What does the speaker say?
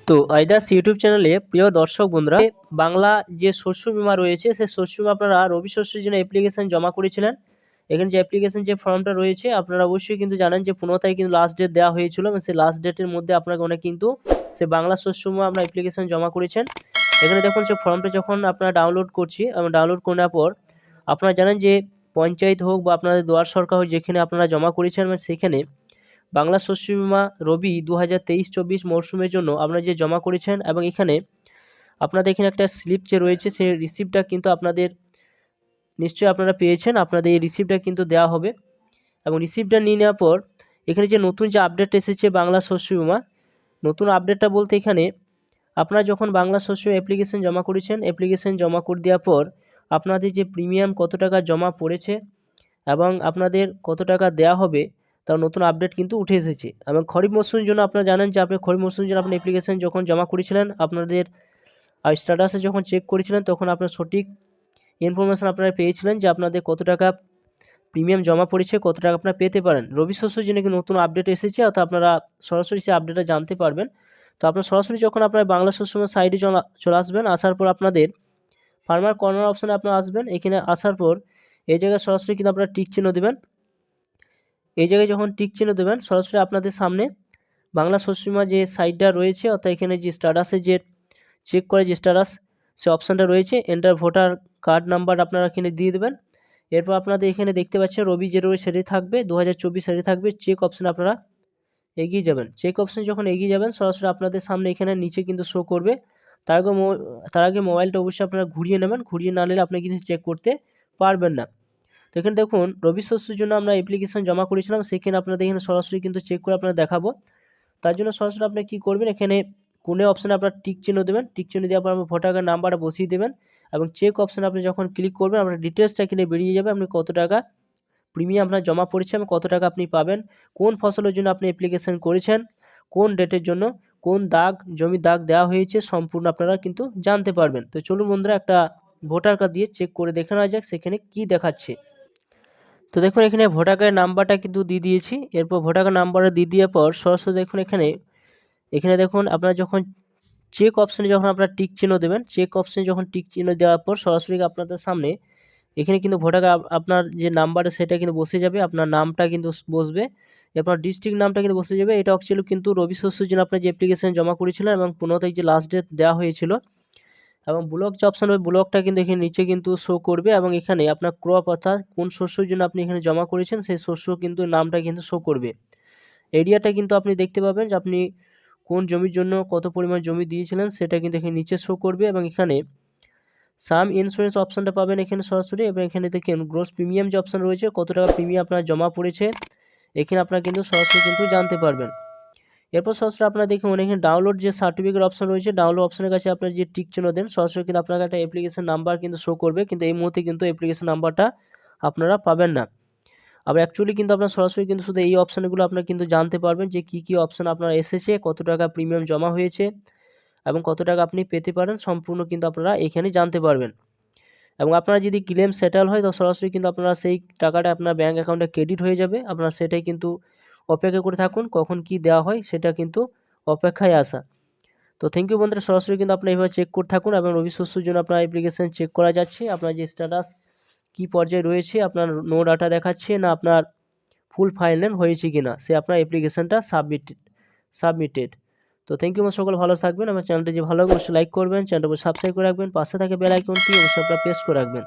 তো আইদাস ইউটিউব চ্যানেলে প্রিয় দর্শক বন্ধুরা, বাংলা যে শস্য বীমা রয়েছে সেই শস্য বীমা আপনারা রবি শস্যের জন্য অ্যাপ্লিকেশন জমা করেছিলেন। এখানে যে অ্যাপ্লিকেশন যে ফর্মটা রয়েছে আপনারা অবশ্যই কিন্তু জানেন যে 15 তারিখ কিন্তু লাস্ট ডেট দেওয়া হয়েছিল এবং সেই লাস্ট ডেটের মধ্যে আপনাকে অনেক কিন্তু সে বাংলা শস্য বীমা আপনার অ্যাপ্লিকেশন জমা করেছেন। এখানে দেখুন যে ফর্মটা যখন আপনারা ডাউনলোড করছি এবং ডাউনলোড করার পর আপনারা জানেন যে পঞ্চায়েত হোক বা আপনাদের দুয়ার সরকার হোক, যেখানে আপনারা জমা করেছেন এবং সেখানে বাংলা শস্য বীমা রবি 2023-24 মরশুমের জন্য আপনারা যে জমা করেছেন এবং এখানে আপনাদের এখানে একটা স্লিপ যে রয়েছে সেই রিসিপ্টটা কিন্তু আপনাদের নিশ্চয়ই আপনারা পেয়েছেন। আপনাদের এই রিসিপ্টটা কিন্তু দেওয়া হবে এবং রিসিপ্টটা নিয়ে নেওয়ার পর এখানে যে নতুন যে আপডেট এসেছে বাংলা শস্য বীমা, নতুন আপডেটটা বলতে এখানে আপনারা যখন বাংলা শস্য অ্যাপ্লিকেশন জমা করেছেন, অ্যাপ্লিকেশন জমা করে দেওয়ার পর আপনাদের যে প্রিমিয়াম কত টাকা জমা পড়েছে এবং আপনাদের কত টাকা দেওয়া হবে তার নতুন আপডেট কিন্তু উঠে এসেছে। এবং খরিফ মরশুমের জন্য আপনারা জানেন যে আপনি খরিফ মরশুমের জন্য আপনি অ্যাপ্লিকেশন যখন জমা করেছিলেন, আপনাদের স্ট্যাটাসে যখন চেক করেছিলেন তখন আপনার সঠিক ইনফরমেশান আপনারা পেয়েছিলেন যে আপনাদের কত টাকা প্রিমিয়াম জমা পড়েছে, কত টাকা আপনারা পেতে পারেন। রবি শস্যের জন্য কি নতুন আপডেট এসেছে, অর্থাৎ আপনারা সরাসরি সেই আপডেটটা জানতে পারবেন। তো আপনারা সরাসরি যখন আপনারা বাংলা শস্য সাইডে চলে আসবেন, আসার পর আপনাদের ফার্মার কর্নার অপশানে আপনারা আসবেন। এখানে আসার পর এই জায়গায় সরাসরি কিন্তু আপনারা টিক চিহ্ন দেবেন। এই জায়গায় যখন টিক চিহ্ন দেবেন সরাসরি আপনাদের সামনে বাংলা শস্য বীমা যে সাইটটা রয়েছে, অর্থাৎ এখানে যে স্ট্যাটাসে যে চেক করে যে স্ট্যাটাস সে অপশানটা রয়েছে, এন্টার ভোটার কার্ড নাম্বার আপনারা এখানে দিয়ে দেবেন। এরপর আপনাদের এখানে দেখতে পাচ্ছেন রবি যে রয়েছে সেটি থাকবে, 2024 সেটি থাকবে। চেক অপশানে আপনারা এগিয়ে যাবেন। চেক অপশানে যখন এগিয়ে যাবেন সরাসরি আপনাদের সামনে এখানে নিচে কিন্তু শো করবে। তার আগে মোবাইলটা অবশ্যই আপনারা ঘুরিয়ে নেবেন, ঘুরিয়ে না নিলে আপনি কিন্তু চেক করতে পারবেন না। তো এখানে দেখুন রবি শস্যের জন্য আমরা অ্যাপ্লিকেশন জমা করেছিলাম, সেখানে আপনাদের এখানে সরাসরি কিন্তু চেক করে আপনারা দেখাবো। তার জন্য সরাসরি আপনি কী করবেন, এখানে কোনে অপশানে আপনার টিক চিহ্ন দেবেন, টিক চিহ্ন দেওয়ার পর আপনার ভোটার কার্ড নাম্বারটা বসিয়ে দেবেন এবং চেক অপশানে আপনি যখন ক্লিক করবেন আপনার ডিটেলসটা এখানে বেরিয়ে যাবে। আপনি কত টাকা প্রিমিয়াম আপনার জমা পড়েছে এবং কত টাকা আপনি পাবেন, কোন ফসলের জন্য আপনি অ্যাপ্লিকেশন করেছেন, কোন ডেটের জন্য, কোন জমির দাগ দেওয়া হয়েছে, সম্পূর্ণ আপনারা কিন্তু জানতে পারবেন। তো চলুন বন্ধুরা একটা ভোটার কার্ড দিয়ে চেক করে দেখে নেওয়া যাক সেখানে কী দেখাচ্ছে। তো দেখুন এখানে ভোটার কার্ডের নাম্বারটা কিন্তু দিয়ে দিয়েছি। এরপর ভোটার কার্ড নাম্বারটা দিয়ে দেওয়ার পর সরাসরি দেখুন এখানে দেখুন আপনারা যখন চেক অপশানে যখন আপনারা টিক চিহ্ন দেবেন, চেক অপশানে যখন টিক চিহ্ন দেওয়ার পর সরাসরি আপনাদের সামনে এখানে কিন্তু ভোটার কার্ড আপনার যে নাম্বারটা সেটা কিন্তু বসে যাবে, আপনার নামটা কিন্তু বসবে, এরপর ডিস্ট্রিক্ট নামটা কিন্তু বসে যাবে। এটা অ্যাকচুয়ালি কিন্তু রবি শস্যের জন্য আপনার যে অ্যাপ্লিকেশন জমা করেছিলেন এবং 15 তারিখ যে লাস্ট ডেট দেওয়া হয়েছিল এবং ব্লক যে অপশান ওই ব্লকটা কিন্তু এখানে নিচে কিন্তু শো করবে এবং এখানে আপনার ক্রপ অর্থাৎ কোন শস্যের জন্য আপনি এখানে জমা করেছেন সেই শস্য কিন্তু নামটা কিন্তু শো করবে। এরিয়াটা কিন্তু আপনি দেখতে পাবেন যে আপনি কোন জমির জন্য কত পরিমাণ জমি দিয়েছিলেন সেটা কিন্তু এখানে নিচে শো করবে এবং এখানে সাম ইন্স্যুরেন্স অপশানটা পাবেন এখানে সরাসরি এবং এখানে দেখেন গ্রোস প্রিমিয়াম যে অপশান রয়েছে কত টাকা প্রিমিয়াম আপনার জমা পড়েছে এখানে আপনারা কিন্তু সরাসরি কিন্তু জানতে পারবেন। এরপর সরাসরি আপনারা দেখুন এখানে ডাউনলোড যে সার্টিফিকেট অপশান রয়েছে, ডাউনলোড অপশানের কাছে আপনার যে টিক চিহ্ন দেন সরাসরি কিন্তু আপনাকে একটা অ্যাপ্লিকেশন নাম্বার কিন্তু শো করবে, কিন্তু এই মুহূর্তে কিন্তু অ্যাপ্লিকেশন নাম্বারটা আপনারা পাবেন না। আবার অ্যাকচুয়ালি কিন্তু আপনার সরাসরি কিন্তু শুধু এই অপশানগুলো আপনারা কিন্তু জানতে পারবেন যে কী অপশান আপনার এসেছে, কত টাকা প্রিমিয়াম জমা হয়েছে এবং কত টাকা আপনি পেতে পারেন, সম্পূর্ণ কিন্তু আপনারা এখানে জানতে পারবেন। এবং আপনার যদি ক্লেম সেটেল হয় তো সরাসরি কিন্তু আপনারা সেই টাকাটা আপনার ব্যাঙ্ক অ্যাকাউন্টে ক্রেডিট হয়ে যাবে। আপনারা সেটাই কিন্তু অপেক্ষা করে থাকুন কখন কি দেওয়া হয়, সেটা কিন্তু অপেক্ষায় আসা। তো থ্যাংক ইউ বন্ধুরা, সরাসরি কিন্তু আপনারা এইভাবে চেক করে থাকুন এবং রবি শস্যের জন্য আপনার অ্যাপ্লিকেশন চেক করা যাচ্ছে, আপনার যে স্ট্যাটাস কী পর্যায়ে রয়েছে, আপনার নো ডাটা দেখাচ্ছে না আপনার ফুল ফাইনাল হয়েছে কি না, সে আপনার অ্যাপ্লিকেশনটা সাবমিটেড। তো থ্যাংক ইউ, সকল ভালো থাকবেন। আমার চ্যানেলটি যে ভালো লাগে অবশ্যই লাইক করবেন, চ্যানেলটা সাবস্ক্রাইব করে রাখবেন, পাশে থাকে বেল আইকনটি অবশ্যই আপনারা প্রেস করে রাখবেন।